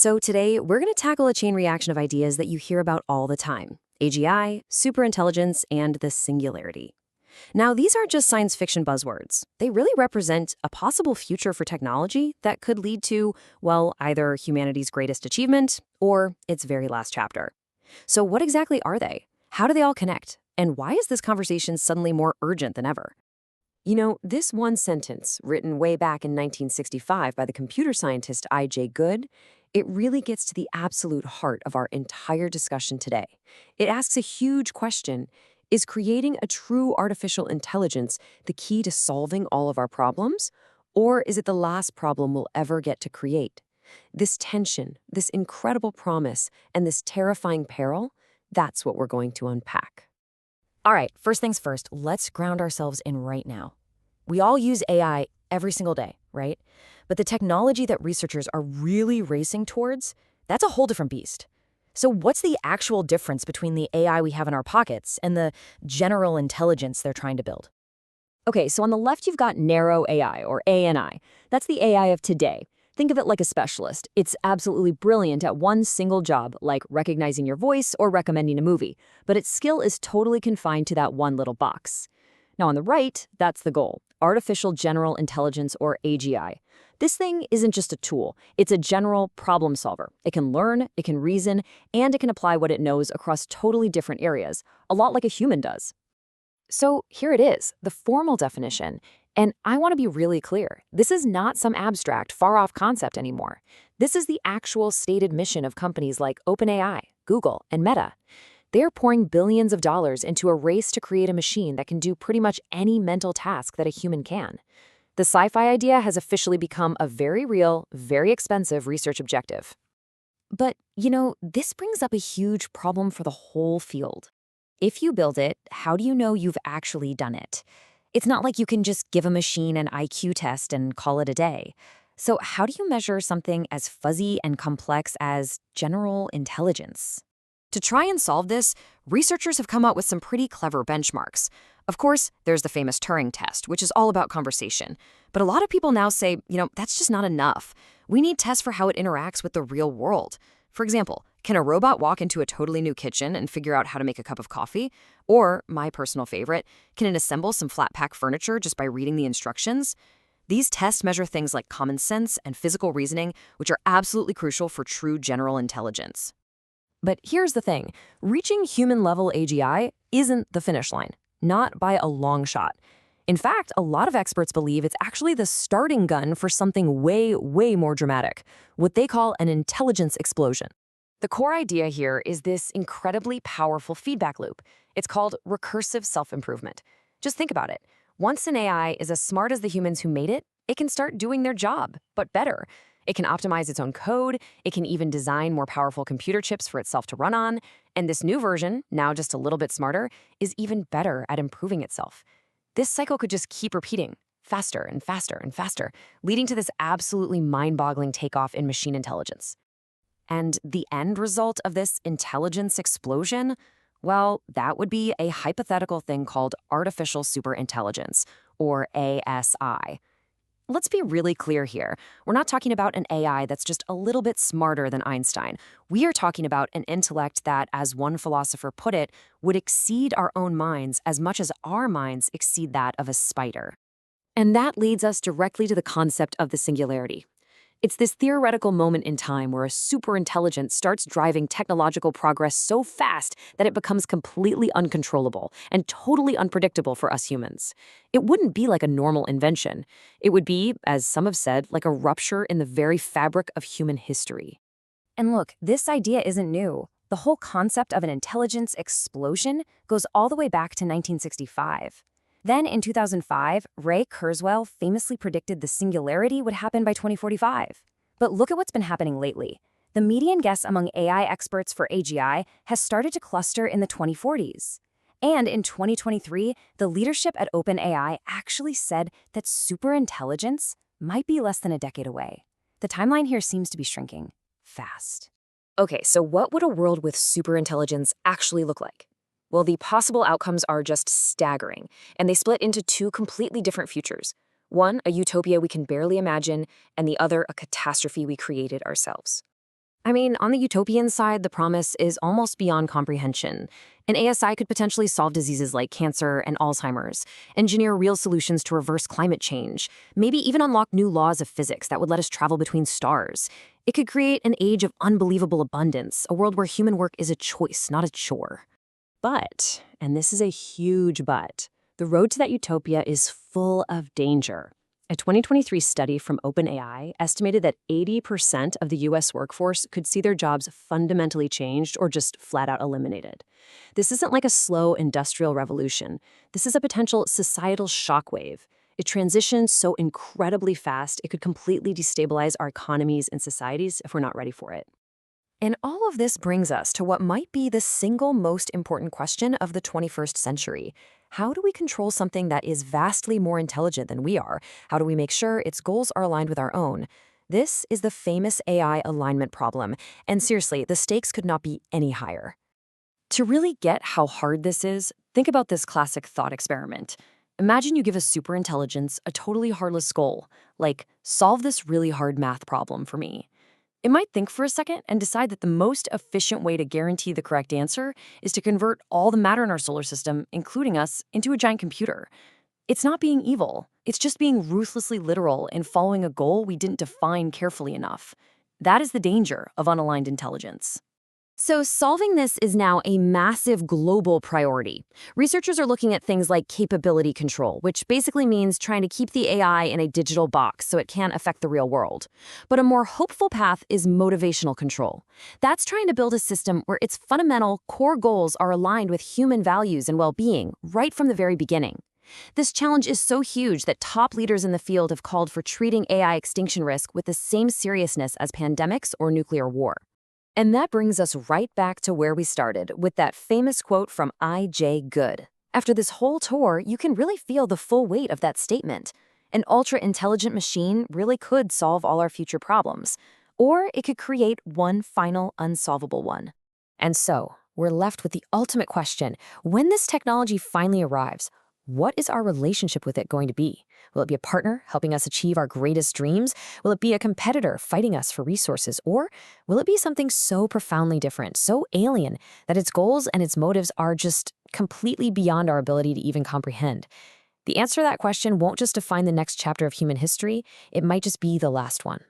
So today, we're going to tackle a chain reaction of ideas that you hear about all the time: AGI, superintelligence, and the singularity. Now, these aren't just science fiction buzzwords. They really represent a possible future for technology that could lead to, well, either humanity's greatest achievement or its very last chapter. So what exactly are they? How do they all connect? And why is this conversation suddenly more urgent than ever? This one sentence, written way back in 1965 by the computer scientist I.J. Good, it really gets to the absolute heart of our entire discussion today. It asks a huge question. Is creating a true artificial intelligence the key to solving all of our problems? Or is it the last problem we'll ever get to create? This tension, this incredible promise, and this terrifying peril, that's what we're going to unpack. All right, first things first, let's ground ourselves in right now. We all use AI every single day, right? But the technology that researchers are really racing towards, that's a whole different beast. So what's the actual difference between the AI we have in our pockets and the general intelligence they're trying to build? Okay, so on the left, you've got narrow AI, or ANI. That's the AI of today. Think of it like a specialist. It's absolutely brilliant at one single job, like recognizing your voice or recommending a movie, but its skill is totally confined to that one little box. Now on the right, that's the goal: artificial general intelligence, or AGI. This thing isn't just a tool, it's a general problem solver. It can learn, it can reason, and it can apply what it knows across totally different areas, a lot like a human does. So here it is, the formal definition. And I want to be really clear. This is not some abstract, far-off concept anymore. This is the actual stated mission of companies like OpenAI, Google, and Meta. They're pouring billions of dollars into a race to create a machine that can do pretty much any mental task that a human can. The sci-fi idea has officially become a very real, very expensive research objective. But, this brings up a huge problem for the whole field. If you build it, how do you know you've actually done it? It's not like you can just give a machine an IQ test and call it a day. So how do you measure something as fuzzy and complex as general intelligence? To try and solve this, researchers have come up with some pretty clever benchmarks. Of course, there's the famous Turing test, which is all about conversation. But a lot of people now say, that's just not enough. We need tests for how it interacts with the real world. For example, can a robot walk into a totally new kitchen and figure out how to make a cup of coffee? Or, my personal favorite, can it assemble some flat-pack furniture just by reading the instructions? These tests measure things like common sense and physical reasoning, which are absolutely crucial for true general intelligence. But here's the thing. Reaching human-level AGI isn't the finish line, not by a long shot. In fact, a lot of experts believe it's actually the starting gun for something way, way more dramatic, what they call an intelligence explosion. The core idea here is this incredibly powerful feedback loop. It's called recursive self-improvement. Just think about it. Once an AI is as smart as the humans who made it, it can start doing their job, but better. It can optimize its own code, it can even design more powerful computer chips for itself to run on, and this new version, now just a little bit smarter, is even better at improving itself. This cycle could just keep repeating, faster and faster and faster, leading to this absolutely mind-boggling takeoff in machine intelligence. And the end result of this intelligence explosion? Well, that would be a hypothetical thing called artificial superintelligence, or ASI. Let's be really clear here. We're not talking about an AI that's just a little bit smarter than Einstein. We are talking about an intellect that, as one philosopher put it, would exceed our own minds as much as our minds exceed that of a spider. And that leads us directly to the concept of the singularity. It's this theoretical moment in time where a superintelligence starts driving technological progress so fast that it becomes completely uncontrollable and totally unpredictable for us humans. It wouldn't be like a normal invention. It would be, as some have said, like a rupture in the very fabric of human history. And look, this idea isn't new. The whole concept of an intelligence explosion goes all the way back to 1965. Then in 2005, Ray Kurzweil famously predicted the singularity would happen by 2045. But look at what's been happening lately. The median guess among AI experts for AGI has started to cluster in the 2040s. And in 2023, the leadership at OpenAI actually said that superintelligence might be less than a decade away. The timeline here seems to be shrinking fast. Okay, so what would a world with superintelligence actually look like? Well, the possible outcomes are just staggering, and they split into two completely different futures. One, a utopia we can barely imagine, and the other, a catastrophe we created ourselves. I mean, on the utopian side, the promise is almost beyond comprehension. An ASI could potentially solve diseases like cancer and Alzheimer's, engineer real solutions to reverse climate change, maybe even unlock new laws of physics that would let us travel between stars. It could create an age of unbelievable abundance, a world where human work is a choice, not a chore. But, and this is a huge but, the road to that utopia is full of danger. A 2023 study from OpenAI estimated that 80% of the US workforce could see their jobs fundamentally changed or just flat out eliminated. This isn't like a slow industrial revolution. This is a potential societal shockwave. It transitions so incredibly fast, it could completely destabilize our economies and societies if we're not ready for it. And all of this brings us to what might be the single most important question of the 21st century. How do we control something that is vastly more intelligent than we are? How do we make sure its goals are aligned with our own? This is the famous AI alignment problem, and seriously, the stakes could not be any higher. To really get how hard this is, think about this classic thought experiment. Imagine you give a superintelligence a totally heartless goal, like solve this really hard math problem for me. It might think for a second and decide that the most efficient way to guarantee the correct answer is to convert all the matter in our solar system, including us, into a giant computer. It's not being evil. It's just being ruthlessly literal in following a goal we didn't define carefully enough. That is the danger of unaligned intelligence. So solving this is now a massive global priority. Researchers are looking at things like capability control, which basically means trying to keep the AI in a digital box so it can't affect the real world. But a more hopeful path is motivational control. That's trying to build a system where its fundamental core goals are aligned with human values and well-being right from the very beginning. This challenge is so huge that top leaders in the field have called for treating AI extinction risk with the same seriousness as pandemics or nuclear war. And that brings us right back to where we started, with that famous quote from I.J. Good. After this whole tour, you can really feel the full weight of that statement. An ultra-intelligent machine really could solve all our future problems, or it could create one final unsolvable one. And so, we're left with the ultimate question: when this technology finally arrives, what is our relationship with it going to be? Will it be a partner helping us achieve our greatest dreams? Will it be a competitor fighting us for resources? Or will it be something so profoundly different, so alien, that its goals and its motives are just completely beyond our ability to even comprehend? The answer to that question won't just define the next chapter of human history, it might just be the last one.